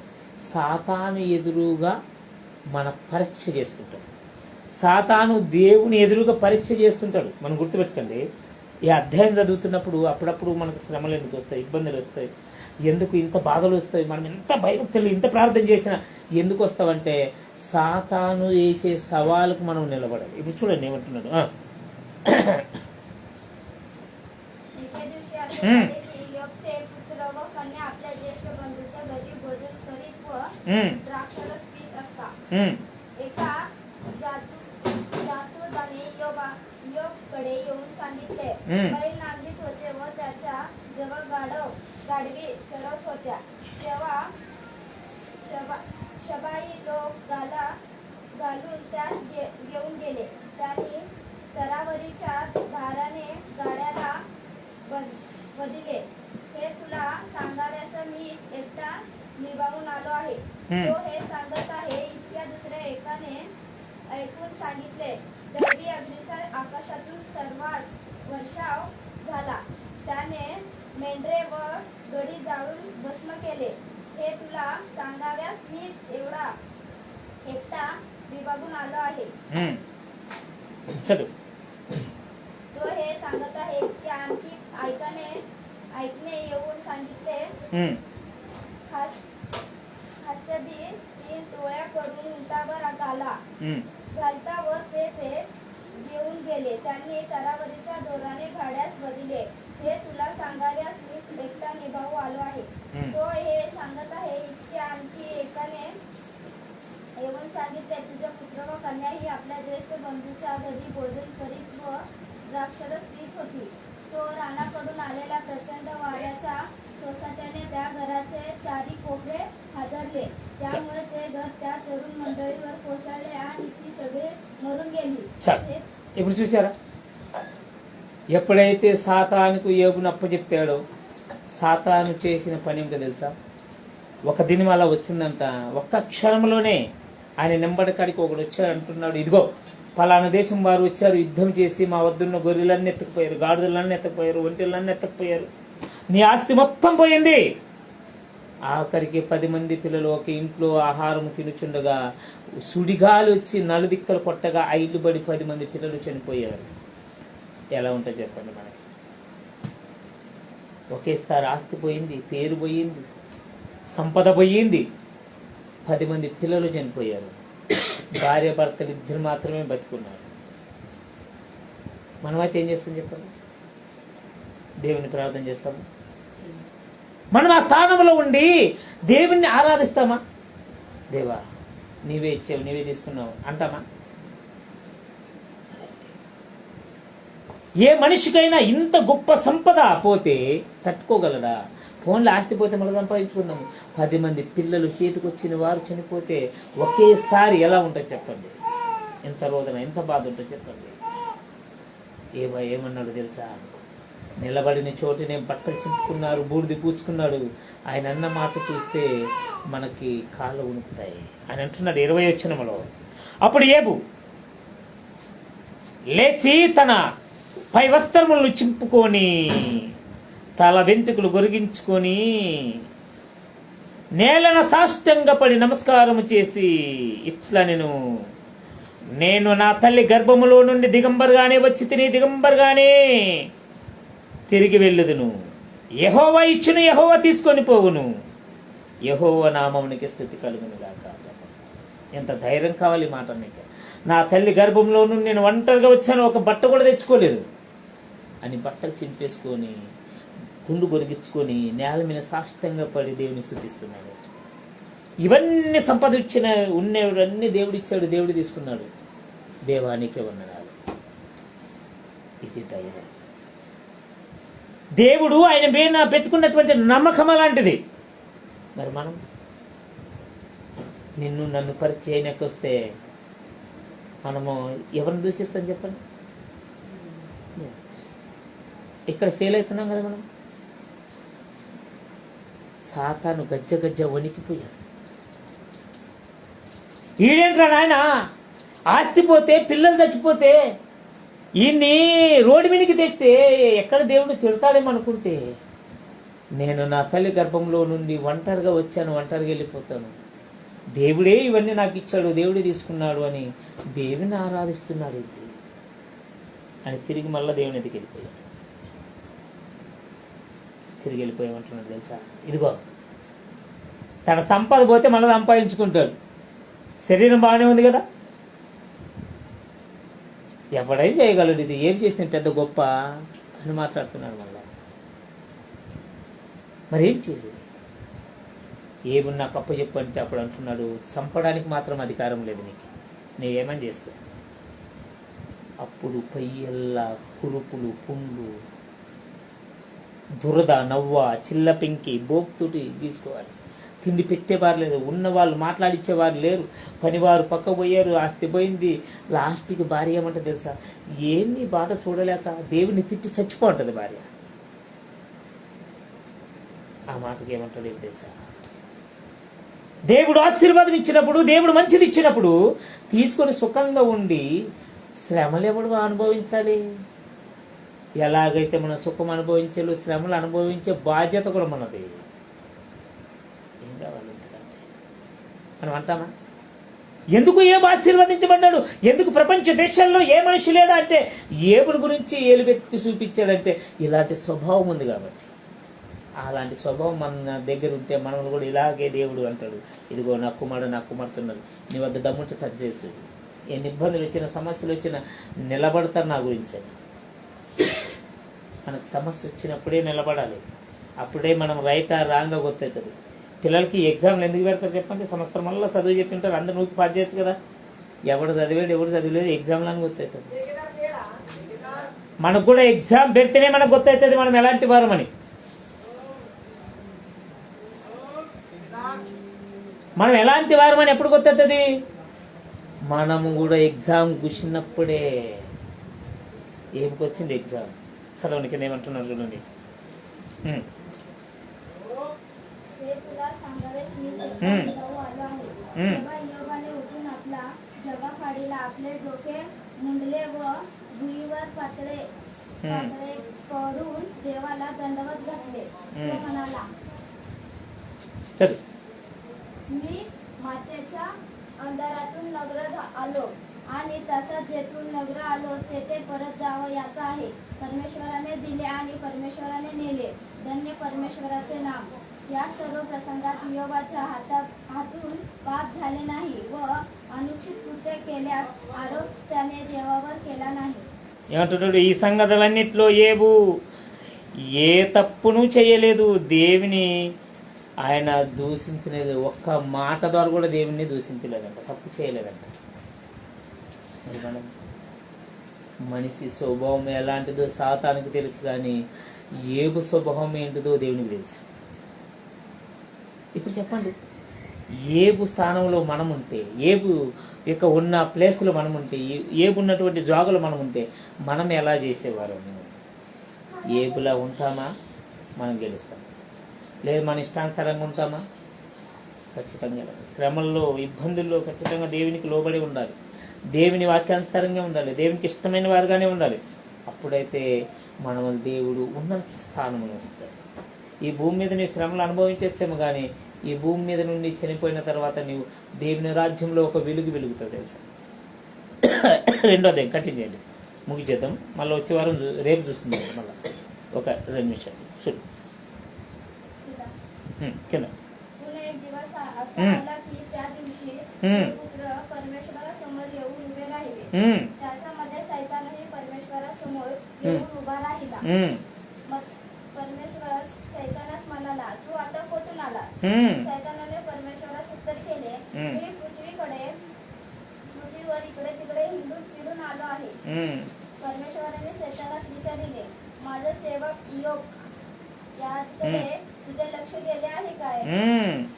సాతాను ఎదురుగా మన పరీక్ష చేస్తుంటాం. సాతాను దేవుని ఎదురుగా పరీక్ష చేస్తుంటాడు. మనం గుర్తుపెట్టుకోండి, ఈ అధ్యాయం చదువుతున్నప్పుడు అప్పుడప్పుడు మనకు శ్రమలు ఎందుకు వస్తాయి, ఇబ్బందులు వస్తాయి, ఎందుకు ఇంత బాధలు వస్తాయి, మనం ఎంత భయభక్తులు ఇంత ప్రార్థన చేసినా ఎందుకు వస్తామంటే సాతాను వేసే సవాలుకు మనం నిలబడాలి. ఇప్పుడు చూడండి ఏమంటున్నాడు, येऊन सांगितले, बैल नांगरीत होते व त्याच्या जवळ गाढवी चरत होत्या. तेव्हा शबाई लोक घालून त्यास घेऊन गेले. त्यांनी तरावरीच्या भाराने गाड्याला बदिले. हे तुला सांगाव्यास मी एकटा निभावून आलो आहे. तो हे सांगत आहे इतक्या दुसऱ्या एकाने ऐकून सांगितले. दैवी अग्नीचा आकाशातून सर्वांस वर्षाव झाला. त्याने मेंढरे व गडी जाळून भस्म केले. हे तुला सांगाव्यास मीच एवढा एकटा विभागून आलो आहे. तो हे सांगत आहे की आणखी ऐकणे येऊन सांगितले. हास्यदी 3 टोळ्या करून उंटावर घालता व ते घेऊन गेले. त्यांनी तरावरीच्या दोराने घाड्यास बदिले. हे तुला सांगाव्यास मीच एकटा निभावू आलो आहे. तो हे सांगत आहे इतके आणखी एकाने येऊन सांगितले, तुझे पुत्र व कन्या ही आपल्या ज्येष्ठ बंधूच्या घरी भोजन करीत व द्राक्षरस पीत होती. तो रानाकडून आलेल्या प्रचंड वाऱ्याच्या सोसाट्याने त्या घराचे 4 कोपरे हादरले. त्यामुळे ते घर त्या तरुण मंडळीवर कोसळले आणि ती सगळे मरून गेली. ఇప్పుడు చూసారా, ఎప్పుడైతే సాతానుకు యోబును అప్పచెప్పాడో సాతాను చేసిన పని ఏమిటో తెలుసా? ఒక దినం అలా వచ్చిందంట. ఒక్క క్షణంలోనే ఆయన నింబడి కాడికి ఒకడు వచ్చాడు. అంటున్నాడు, ఇదిగో పలానా దేశం వారు వచ్చారు, యుద్ధం చేసి మా వద్దున్న గొర్రెలన్నీ ఎత్తుకుపోయారు, గాడిదలన్నీ ఎత్తకపోయారు, ఒంటెలన్నీ ఎత్తకపోయారు, నీ ఆస్తి మొత్తం పోయింది. ఆఖరికి 10 మంది పిల్లలు ఒక ఇంట్లో ఆహారం తినుచుండగా సుడిగాలి వచ్చి నలుదిక్కలు కొట్టగా 5 బడి 10 మంది పిల్లలు చనిపోయారు. ఎలా ఉంటుంది చెప్పండి మనకి? ఒకేసారి ఆస్తి పోయింది, పేరు పోయింది, సంపద పోయింది, 10 మంది పిల్లలు చనిపోయారు, భార్య భర్తలు ఇద్దరు మాత్రమే బతుకున్నారు. మనమైతే ఏం చేస్తాం చెప్పండి? దేవుని ప్రార్థన చేస్తాము? మనం ఆ స్థానంలో ఉండి దేవుణ్ణి ఆరాధిస్తామా? దేవా నీవే ఇచ్చావు, నీవే తీసుకున్నావు అంటామా? ఏ మనిషికైనా ఇంత గొప్ప సంపద పోతే తట్టుకోగలడా? ఫోన్లో ఆస్తి పోతే మనం సంపాదించుకుందాము. 10 మంది పిల్లలు చేతికొచ్చిన వారు చనిపోతే ఒకేసారి ఎలా ఉంటుంది చెప్పండి? ఎంత రోదన, ఎంత బాధ ఉంటుంది చెప్పండి? ఏమన్నాడు తెలుసా? నిలబడిన చోటునే బట్టలు చింపుకున్నారు, బూడిది పూసుకున్నాడు. ఆయన అన్న మాట చూస్తే మనకి కాళ్ళు ఉణుకుతాయి. ఆయన అంటున్నాడు 20వ వచనంలో, అప్పుడు ఏబు లేచి తన పై వస్త్రములను చింపుకొని తల వెంట్రుకలు గొరిగించుకొని నేలన సాష్టంగపడి నమస్కారము చేసి ఇట్లా నేను నా తల్లి గర్భములో నుండి దిగంబరుగానే వచ్చి తిని దిగంబరుగానే తిరిగి వెళ్ళుదును. యెహోవా ఇచ్చును, యెహోవా తీసుకొని పోవును, యెహోవా నామమునికి స్తుతి కలుగును గాక. ఎంత ధైర్యం కావాలి మాట నీకు? నా తల్లి గర్భంలో నుండి నేను ఒంటరిగా వచ్చాను, ఒక బట్ట కూడా తెచ్చుకోలేదు అని బట్టలు చింపేసుకొని గుండు గొరిగించుకొని నేల మీద సాష్టంగా పడి దేవుని స్తుతిస్తున్నాడు. ఇవన్నీ సంపద ఉన్నవన్నీ దేవుడు ఇచ్చాడు, దేవుడు తీసుకున్నాడు. దేవానికే వందనాలు. ఇది ధైర్యం. దేవుడు ఆయన మీద పెట్టుకున్నటువంటి నమ్మకం అలాంటిది. మరి మనం నన్ను పరీక్ష చేయడానికి వస్తే మనము ఎవరిని దూషిస్తాం చెప్పండి? ఇక్కడ ఫెయిల్ అవుతున్నాం కదా మనం. సాతాను గజ్జ వణికిపోయాడు. ఈడేంట్రా నాయన, ఆస్తి పోతే పిల్లలు చచ్చిపోతే ఈయన్ని రోడ్డు మీదకి తెస్తే ఎక్కడ దేవుడు తిడతాడేమనుకుంటే, నేను నా తల్లి గర్భంలో నుండి ఒంటరిగా వచ్చాను, ఒంటరిగా వెళ్ళిపోతాను, దేవుడే ఇవన్నీ నాకు ఇచ్చాడు, దేవుడే తీసుకున్నాడు అని దేవుని ఆరాధిస్తున్నాడు అని తిరిగి మళ్ళీ దేవుని ఎదికి వెళ్ళిపోయాడు. తిరిగి వెళ్ళిపోయామంటున్నాడు తెలుసా? ఇదిగో తన సంపద పోతే మళ్ళీ సంపాదించుకుంటాడు. శరీరం బాగానే ఉంది కదా, ఎవడేం చేయగలడు? ఇది ఏం చేసిన పెద్ద గొప్ప అని మాట్లాడుతున్నాడు మళ్ళా. మరి ఏం చేసేది? ఏమున్నా నాకు అప్ప చెప్పు అంటే అప్పుడు అంటున్నాడు, చంపడానికి మాత్రం అధికారం లేదు నీకు, నీవేమని చేసుకో. అప్పుడు పయ్యల్లా కురుపులు, పుండ్లు, దురద, నవ్వ, చిల్ల పెంకి, బోక్తుటి గీసుకోవాలి. తిండి పెట్టేవారు లేరు, ఉన్నవాళ్ళు మాట్లాడిచ్చేవారు లేరు, పనివారు పక్క పోయారు, ఆస్తి పోయింది. లాస్ట్కి భార్య ఏమంటే తెలుసా? ఏమీ బాధ చూడలేక దేవుని తిట్టి చచ్చిపోతుంది భార్య. ఆ మాటకి ఏమంటాడు ఏం తెలుసా? దేవుడు ఆశీర్వాదం ఇచ్చినప్పుడు, దేవుడు మంచిది ఇచ్చినప్పుడు తీసుకొని సుఖంగా ఉండి శ్రమలు ఎవడు అనుభవించాలి? ఎలాగైతే మనం సుఖం అనుభవించాలో శ్రమలు అనుభవించే బాధ్యత కూడా మనది. ఏం కావాలి ఎందుకంటే మనం అంటామా? ఎందుకు ఏబు ఆశీర్వదించబడ్డాడు? ఎందుకు ప్రపంచ దేశాల్లో ఏ మనిషి లేడా అంటే ఏబుని గురించి ఏలుబెత్తి చూపించాడంటే ఇలాంటి స్వభావం ఉంది కాబట్టి. అలాంటి స్వభావం మన దగ్గర ఉంటే మనల్ని కూడా ఇలాగే దేవుడు అంటాడు, ఇదిగో నా కుమార్తెన్నారు, నీ వద్ద దమ్ముంటే టచ్ చేసు. ఎన్ని ఇబ్బందులు వచ్చినా, సమస్యలు వచ్చినా నిలబడతారు నా గురించి అని. మనకు సమస్య వచ్చినప్పుడే నిలబడాలి, అప్పుడే మనం రైటా రాంగా గుర్తవుతుంది. పిల్లలకి ఎగ్జామ్లు ఎందుకు పెడతారు చెప్పండి? సంవత్సరం వల్ల చదువు చెప్తుంటారు, అందరు నువ్వు పాస్ చేయొచ్చు కదా. ఎవడు చదివాడు ఎవడు చదివలేదు ఎగ్జామ్లు అని గుర్తవుతుంది. మనకు కూడా ఎగ్జామ్ పెడితేనే మనకు గుర్తవుతుంది మనం ఎలాంటి వారమని. మనం ఎలాంటి వారమని ఎప్పుడు గుర్తవుతుంది? మనము కూడా ఎగ్జామ్ కూర్చున్నప్పుడే. ఏమికొచ్చింది ఎగ్జామ్? చదవని కింద ఏమంటున్నారు చూడండి. मुंडले व भुईवर पातळे पडून देवाला दंडवत घातले. तो म्हणाला, चल. मी मातेच्या अंधारातून नगर आलो आणि तसंच जेथून नगर आलो तेथे परत जावं याचं आहे. परमेश्वराने दिले आणि परमेश्वराने नेले, धन्य परमेश्वराचे नाम. या सर्व प्रसंगात योबाच्या हातून पाप झाले नाही व अनुचित कृत्य केल्यास आरोप त्याने देवावर केला नाही. ఏమంటున్నాడు? ఈ సంగతులన్నిట్లో ఏబు ఏ తప్పును చేయలేదు, దేవుని ఆయన దూషించలేదు, ఒక్క మాట ద్వారా కూడా దేవుని దూషించలేదంట, తప్పు చేయలేదంట. మరి మనం మనిషి స్వభావం ఎలాంటిదో సాతానికి తెలుసు, కానీ ఏబు స్వభావం ఏంటిదో దేవునికి తెలుసు. ఇప్పుడు చెప్పండి, ఏబు స్థానంలో మనం ఉంటే, ఏబు యొక్క ఉన్న ప్లేస్లో మనం ఉంటే, ఏబు ఉన్నటువంటి జాగులో మనం ఉంటే మనం ఎలా చేసేవారు? ఏబులా ఉంటామా? మనం గెలుస్తాం. లేదు మన ఇష్టానుసారంగా ఉంటామా? ఖచ్చితంగా శ్రమల్లో, ఇబ్బందుల్లో ఖచ్చితంగా దేవునికి లోబడి ఉండాలి, దేవుని వాక్యానుసారంగా ఉండాలి, దేవునికి ఇష్టమైన వారుగానే ఉండాలి. అప్పుడైతే మనం దేవుడు ఉన్నత స్థానంలో వస్తాడు. ఈ భూమి మీద నీ శ్రమలు అనుభవించచ్చేమో, కానీ ఈ భూమి మీద నుండి చనిపోయిన తర్వాత నీవు దేవుని రాజ్యంలో ఒక వెలుగు వెలుగుతుంది తెలుసా. రెండోది కంటిన్యూ చేయండి, ముగిచేద్దాం. మళ్ళీ వచ్చే వారం రేపు చూస్తుంది. మళ్ళీ ఒక 2 నిమిషాలు చూడు కింద. पुन्हा एक दिवस असा आला की त्या दिवशी पुत्र परमेश्वरासमोर येऊन उभे राहिले. त्याच्यामध्ये सैतानही परमेश्वरासमोर येऊन उभा राहिला. मग परमेश्वर सैतानास म्हणाला, तू आता कुठून आला? सैतानाने परमेश्वरास उत्तर केले, मी पृथ्वीवर इकडे तिकडे हिंडून फिरून आलो आहे. परमेश्वराने सैतानास विचारले, माझा सेवक इयोब याचकडे तुझे लक्ष गेले आहे काय?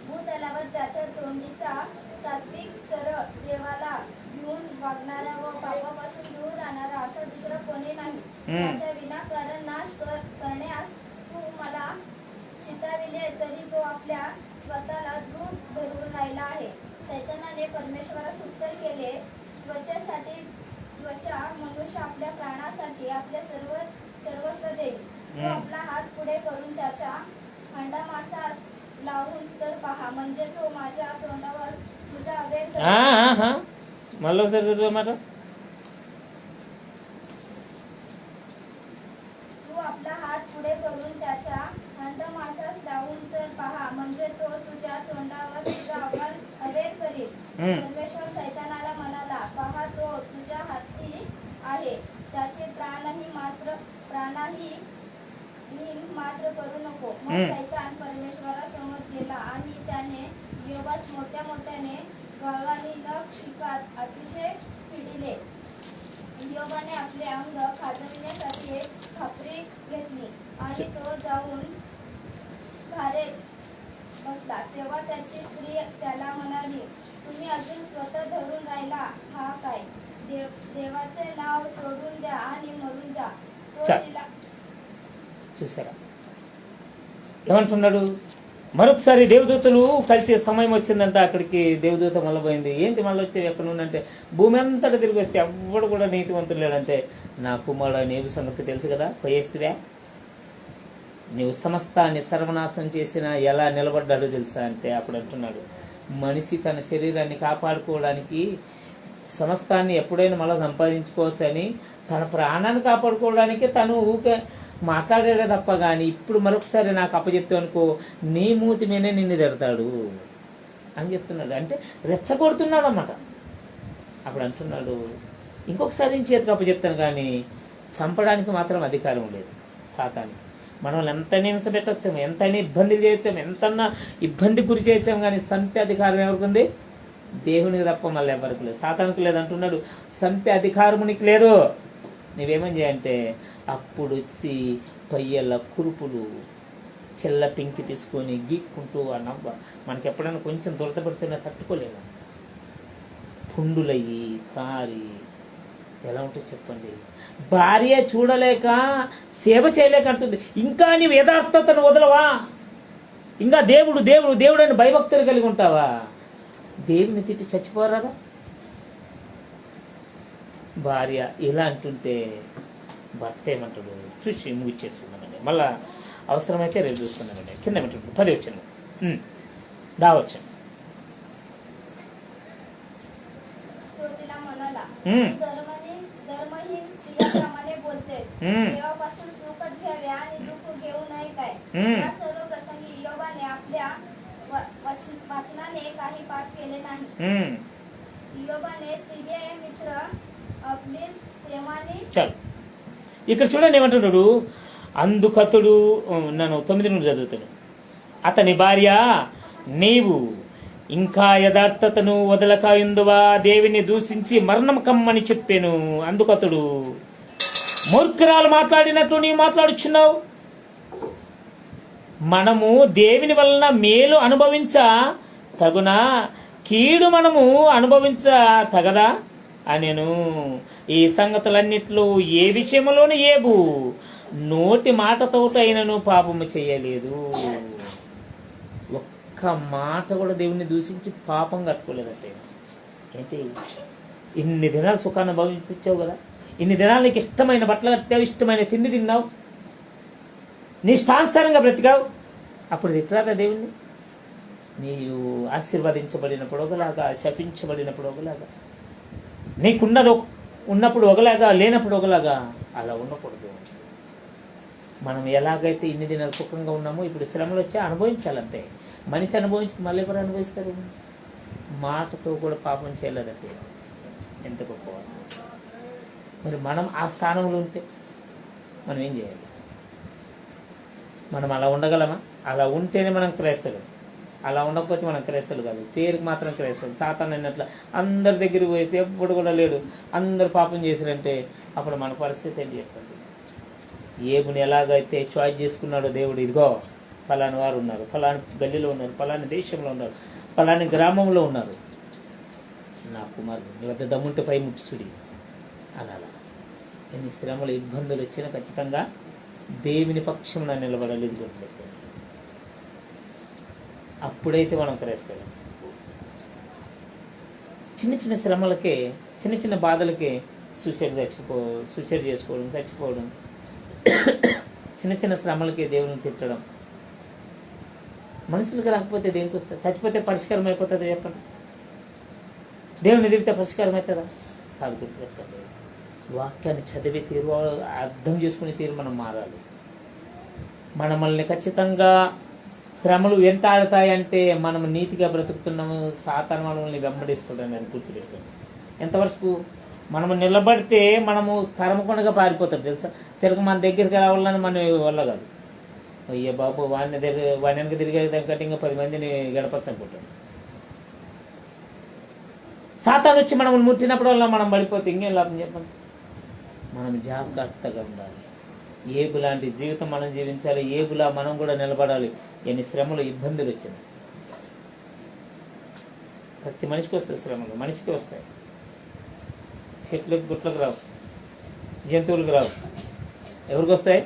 भूतलावर त्याच्या तोंडीचा सात्विक, सरळ, देवाला घेऊन वागणारा व पापापासून दूर राहणारा असा दुसरा कोणी नाही. त्याच्या विनाकारण नाश करण्यास तू मला चिताविले तरी तो आपल्या स्वतःला दूर धरून राहिला आहे. सैतानाने परमेश्वरास उत्तर केले, त्वचेसाठी त्वचा मनुष्य आपल्या प्राणासाठी आपले सर्वस्व देईल. तो आपला हात पुढे करून त्याच्या खंडामासास लावून तर पहा, म्हणजे तो माझ्या तोंडावर तुझा अवेर करेल. మళ్ళీ ఒకసారి చదవమాట. तू आपला हात पुढे करून त्याच्या खंडमासास लावून तर पहा, म्हणजे तो तुझ्या तोंडावर तुझा अवेर करेल. परमेश्वर सैतानाला म्हणाला, पहा तो तुझ्या हाती आहे, त्याचे प्राणही मात्र करू नको. मग सैतान परमेश्वरासमोर गेला आणि त्याने योबास मोठ्या मोठ्याने गाळवानी न शिकात अतिशय पिडिले. योबाने आपले अंग खाजविण्यासाठी एक खापरी घेतली आणि तो जाऊन घारेत बसला. तेव्हा त्याची स्त्री त्याला म्हणाली, तुम्ही अजून स्वतः धरून राहिला हा काय? देवाचे नाव सोडून द्या आणि मरून जा. तो तिला చూసారా ఏమంటున్నాడు? మరొకసారి దేవదూతలు కలిసే సమయం వచ్చిందంట. అక్కడికి దేవదూత మళ్ళీ పోయింది. ఏంటి మళ్ళీ వచ్చేవి ఎక్కడ నుండంటే, భూమి అంతటా తిరిగి వస్తే ఎవ్వడు కూడా నీతివంతులు లేడంటే, నా కుమారుడు నీవు సంగతి తెలుసు కదా, పోయేస్తువా? నీవు సమస్తాన్ని సర్వనాశనం చేసిన ఎలా నిలబడ్డాడో తెలుసా అంటే, అప్పుడు అంటున్నాడు, మనిషి తన శరీరాన్ని కాపాడుకోవడానికి సమస్తాన్ని ఎప్పుడైనా మళ్ళీ సంపాదించుకోవచ్చు అని తన ప్రాణాన్ని కాపాడుకోవడానికి తను ఊకే మాట్లాడాడే తప్ప, కానీ ఇప్పుడు మరొకసారి నాకు అప్పచెప్తే అనుకో, నీ మూతి మీదే నిన్ను తిడతాడు అని చెప్తున్నాడు. అంటే రెచ్చగొడుతున్నాడు అన్నమాట. అప్పుడు అంటున్నాడు, ఇంకొకసారి నేను చేతికి అప్పచెప్తాను, కానీ చంపడానికి మాత్రం అధికారం లేదు సాతానికి. మనం ఎంతైనా హింస పెట్టచ్చాము, ఎంతైనా ఇబ్బందులు చేయొచ్చాము, ఎంతన్నా ఇబ్బంది గురి చేయొచ్చాము, కానీ చంపే అధికారం ఎవరికి ఉంది? దేవునికి తప్ప మళ్ళీ ఎవరికి లేదు. సాతానికి లేదు అంటున్నాడు, చంపే అధికారం నీకు లేదు. నువ్వేమని చేయంటే, అప్పుడు వచ్చి పయ్యల కురుపులు చెల్ల పింకి తీసుకొని గీక్కుంటూ ఆ నవ్వ మనకి ఎప్పుడైనా కొంచెం దొరతపడితేనే తట్టుకోలేము. పుండులయ్యి కారి ఎలా ఉంటుంది చెప్పండి. భార్య చూడలేక సేవ చేయలేక అంటుంది, ఇంకా నీవు యథార్థతను వదలవా? ఇంకా దేవుడు దేవుడు దేవుడు అని భయభక్తులు కలిగి ఉంటావా? దేవుని తిట్టి చచ్చిపోరాదా? భార్య ఇలా అంటుంటే భర్త ఏమంటాడు చూసి ముగిచ్చేసుకున్నామండి. మళ్ళా అవసరమైతే రేపు చూసుకున్నామండి. కింద ఏమంటాడు 10 వచ్చాను దావచ్చాను. तो म्हणाला, हम्म. धर्महीन स्त्रियाप्रमाणे बोलतेस. देवापासून सुखच घ्यावे आणि दुःख घेऊ नये काय? या सर्व प्रसंगी इयोबाने आपल्या वाचनाने काही पाप केले नाही. इयोबाने तिघे मित्र आपली प्रेमाने చాలు. ఇక్కడ చూడండి ఏమంటున్నాడు, అందుకతడు నన్ను 9 నుండి చదువుతాడు. అతని భార్య, నీవు ఇంకా యథార్థతను వదలకాయుందువా, దేవిని దూషించి మరణం కమ్మని చెప్పాను. అందుకతడు, మూర్ఖురాలు మాట్లాడినట్టు నీవు మాట్లాడుచున్నావు. మనము దేవుని వలన మేలు అనుభవించ తగునా, కీడు మనము అనుభవించ తగదా అనేను. ఈ సంగతులన్నిట్లో ఏ విషయంలోనూ ఏబు నోటి మాటతోటైనను పాపము చేయలేదు. ఒక్క మాట కూడా దేవుణ్ణి దూషించి పాపం కట్టుకోలేదంటే ఏంటి? ఇన్ని దినాలు సుఖాన్ని అనుభవించావు కదా, ఇన్ని దినాలు నీకు ఇష్టమైన బట్టలు కట్టావు, ఇష్టమైన తిండి తిన్నావు, నీ ఇష్టానుసారంగా బ్రతికావు. అప్పుడు తిట్టరాదా దేవుణ్ణి? నీవు ఆశీర్వదించబడినప్పుడు ఒకలాగా, శపించబడినప్పుడు ఒకలాగా, నీకున్నది ఉన్నప్పుడు ఒకలాగా, లేనప్పుడు ఒకలాగా. అలా ఉండకూడదు. మనం ఎలాగైతే ఇన్ని దినాలు సుఖంగా ఉన్నామో ఇప్పుడు శ్రమలు వచ్చి అనుభవించాలంతే. మనిషి అనుభవించి మళ్ళీ ఎవరు అనుభవిస్తారు? మాటతో కూడా పాపం చేయలేదంటే ఎంత గొప్ప. మరి మనం ఆ స్థానంలో ఉంటే మనం ఏం చేయాలి? మనం అలా ఉండగలమా? అలా ఉంటేనే మనం క్రైస్తవులు. అలా ఉండకపోతే మనం క్రైస్తవులు కాదు. పేరుకి మాత్రం క్రైస్తవులు. సాతాను అన్నట్ల అందరి దగ్గరికి పోయిస్తే ఎప్పుడు కూడా లేడు, అందరు పాపం చేశారంటే అప్పుడు మన పరిస్థితి ఏంటి చెప్పండి? ఏబుని ఎలాగైతే చాయిస్ చేసుకున్నాడో దేవుడు, ఇదిగో ఫలాని వారు ఉన్నారు, ఫలాని గల్లీలో ఉన్నారు, ఫలాని దేశంలో ఉన్నారు, ఫలాని గ్రామంలో ఉన్నారు, నా కుమారుడు నీ వద్ద దమ్ముంటే పై ముట్టుసుడి అలా. ఎన్ని శ్రమలు ఇబ్బందులు వచ్చినా ఖచ్చితంగా దేవుని పక్షంలో నిలబడాలి. అప్పుడైతే మనం క్రైస్తవులం. చిన్న చిన్న శ్రమలకే, చిన్న చిన్న బాధలకే సూసైడ్ చేసుకోవడం, చచ్చిపోవడం, చిన్న చిన్న శ్రమలకే దేవుని తిట్టడం. మనుషులకు రాకపోతే దేనికి వస్తుంది? చచ్చిపోతే పరిష్కారం అయిపోతుంది చెప్పండి? దేవుని తిరిగితే పరిష్కారం అవుతుందా? కాదు. గుర్తుపెట్టండి, వాక్యాన్ని చదివే తీరు, అర్థం చేసుకునే తీరు మనం మారాలి. మనల్ని ఖచ్చితంగా శ్రమలు వెంటాడుతాయంటే మనం నీతిగా బ్రతుకుతున్నాము, సాతాను మనల్ని వెంబడిస్తుందని అని గుర్తుపెట్టుకోండి. ఎంతవరకు మనము నిలబడితే మనము తరమకొండగా పారిపోతాం తెలుసా? తిరగ మన దగ్గరికి రావాలని మన వల్ల కాదు. అయ్యే బాబు వాడిని వెనక తిరిగేదానికంటే ఇంకా 10 మందిని గడపచ్చు అనుకుంటాడు. సాతాను వచ్చి మనం ముట్టినప్పుడు వల్ల మనం పడిపోతే ఇంకేం లాభం చెప్పండి? మనం జాగ్రత్తగా ఉండాలి. ఏబు లాంటి జీవితం మనం జీవించాలి. ఏబులా మనం కూడా నిలబడాలి. ఎన్ని శ్రమలు, ఇబ్బందులు వచ్చినాయి. ప్రతి మనిషికి వస్తాయి శ్రమలు, మనిషికి వస్తాయి. చెట్లకు గుట్లకు రావు, జంతువులకు రావు. ఎవరికి వస్తాయి?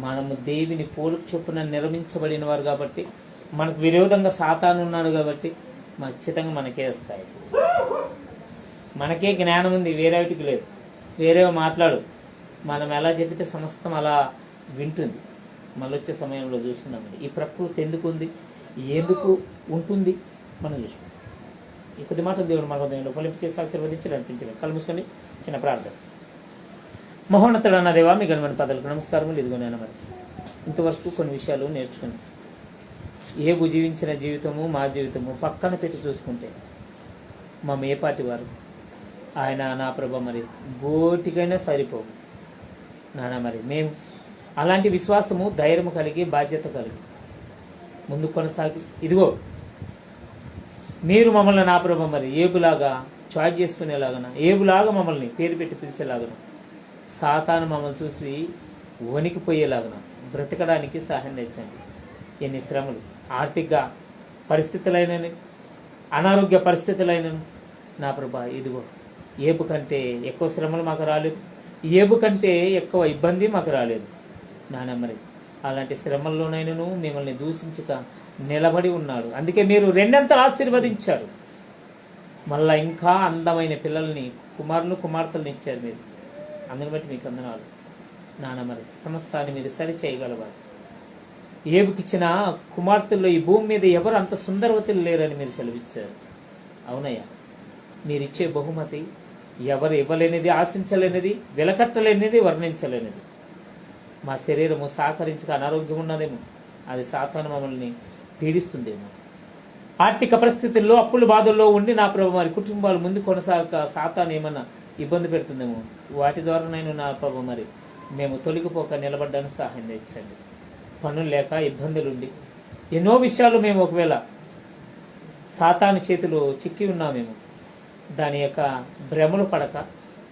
మనము దేవుని పోలుకు చొప్పున నిర్మించబడిన వారు కాబట్టి, మనకు విరోధంగా సాతాను ఉన్నాడు కాబట్టి ఖచ్చితంగా మనకే వస్తాయి. మనకే జ్ఞానం ఉంది, వేరేటికి లేదు. వేరే మాట్లాడు, మనం ఎలా చెబితే సమస్తం అలా వింటుంది. మళ్ళీ వచ్చే సమయంలో చూసుకున్నామండి ఈ ప్రకృతి ఎందుకు ఉంది, ఎందుకు ఉంటుంది మనం చూసుకుంటాం. ఈ కొద్ది మాటలు దేవుడు మన హృదయంలో ఫలింపు చేసి ఆశీర్వదించి నడిపించడం. కళ్ళు మూసుకొని చిన్న ప్రార్థన. మహోన్నతుడు అన్న దేవా, మీ ఘనమైన పదాలకు నమస్కారములు. ఇదిగోనైనా మరి ఇంతవరకు కొన్ని విషయాలు నేర్చుకున్నాం. ఏబు జీవించిన జీవితము మా జీవితము పక్కన పెట్టి చూసుకుంటే మా మేపాటి వారు ఆయన నా ప్రభ మరి గోటికైనా సరిపోవు నానా. మరి మేము అలాంటి విశ్వాసము, ధైర్యం కలిగి, బాధ్యత కలిగి ముందు కొనసాగి, ఇదిగో మీరు మమ్మల్ని నా ప్రభ మరి ఏబులాగా చాయిస్ చేసుకునేలాగన, ఏబులాగా మమ్మల్ని పేరు పెట్టి పిలిచేలాగన, సాతాను మమ్మల్ని చూసి వణికిపోయేలాగన బ్రతకడానికి సహాయం తెచ్చండి. ఎన్ని శ్రమలు, ఆర్థిక పరిస్థితులైనను, అనారోగ్య పరిస్థితులైనను నా ప్రభా, ఇదిగో ఏబు కంటే ఎక్కువ శ్రమలు మాకు రాలేదు, ఏబు కంటే ఎక్కువ ఇబ్బంది మాకు రాలేదు నాన్న. మరి అలాంటి శ్రమల్లోనైనాను మిమ్మల్ని దూషించక నిలబడి ఉన్నాడు. అందుకే మీరు రెండంతలు ఆశీర్వదించారు. మళ్ళా ఇంకా అందమైన పిల్లల్ని కుమారులు కుమార్తెలను ఇచ్చారు మీరు. అందుని బట్టి మీకు వందనాలు నాన్న. మరి సమస్తాన్ని మీరు సరి చేయగలవారు. ఏబుకిచ్చిన కుమార్తెల్లో ఈ భూమి మీద ఎవరు అంత సుందరవతులు లేరని మీరు సెలవిచ్చారు. అవునయ్యా, మీరిచ్చే బహుమతి ఎవరు ఇవ్వలేనిది, ఆశించలేనిది, వెలకట్టలేనిది, వర్ణించలేనిది. మా శరీరము సహకరించక అనారోగ్యం ఉన్నదేమో, అది సాతాను మమ్మల్ని పీడిస్తుందేమో. ఆర్థిక పరిస్థితుల్లో అప్పుల బాధల్లో ఉండి నా ప్రభు మరి కుటుంబాలు ముందు కొనసాగక సాతాను ఏమన్నా ఇబ్బంది పెడుతుందేమో, వాటి ద్వారా నేను నా ప్రభు మరి మేము తొలగిపోక నిలబడ్డానికి సహాయం తెచ్చండి. పనులు లేక ఇబ్బందులుండి ఎన్నో విషయాలు మేము ఒకవేళ సాతాను చేతిలో చిక్కి ఉన్నామేమో, దాని యొక్క భ్రమలు పడక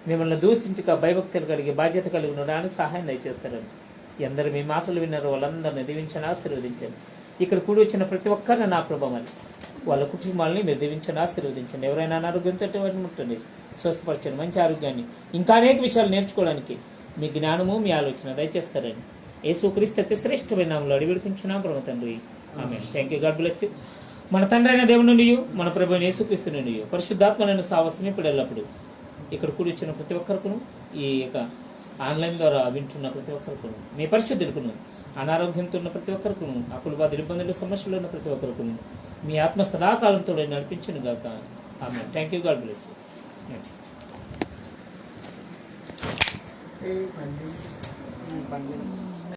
మిమ్మల్ని దూషించక భయభక్తులు కలిగి బాధ్యత కలిగి ఉండడానికి సహాయం దయచేస్తారని ఎందరు మీ మాటలు విన్నారో వాళ్ళందరినీ దీవించని ఆశీర్వదించండి. ఇక్కడ కూడి వచ్చిన ప్రతి ఒక్కరిని నా ప్రభు మరి వాళ్ళ కుటుంబాలని మీరు దీవించని ఆశీర్వదించండి. ఎవరైనా అనారోగ్యంతో వాటిని ముట్టండి, స్వస్థపరచండి, మంచి ఆరోగ్యాన్ని, ఇంకా అనేక విషయాలు నేర్చుకోవడానికి మీ జ్ఞానము మీ ఆలోచన దయచేస్తారని యేసుక్రీస్తు అతి శ్రేష్టమైన నామములో అడిగి వేడుకుంటున్నాం పరమ తండ్రి. ఆమేన్. Thank you. God bless you. మన తండ్రి అయిన దేవుని నుండి, మన ప్రభు యేసుక్రీస్తు నుండి, పరిశుద్ధాత్మలైన సావాసం ఇప్పుడు ఎల్లప్పుడు ఇక్కడ కూడి వచ్చిన ప్రతి ఒక్కరికును, ఈ యొక్క ఆన్లైన్ ద్వారా వింటున్న ప్రతి ఒక్కరికును, మీ పరిశుద్ధులకును, అనారోగ్యంతో ఉన్న ప్రతి ఒక్కరికును, అప్పుల బాధ ఇబ్బందులు సమస్యలు ఉన్న ప్రతి ఒక్కరికును మీ ఆత్మ సదాకాలంతో నడిపించును గాక. ఆమేన్. Thank you. God bless you.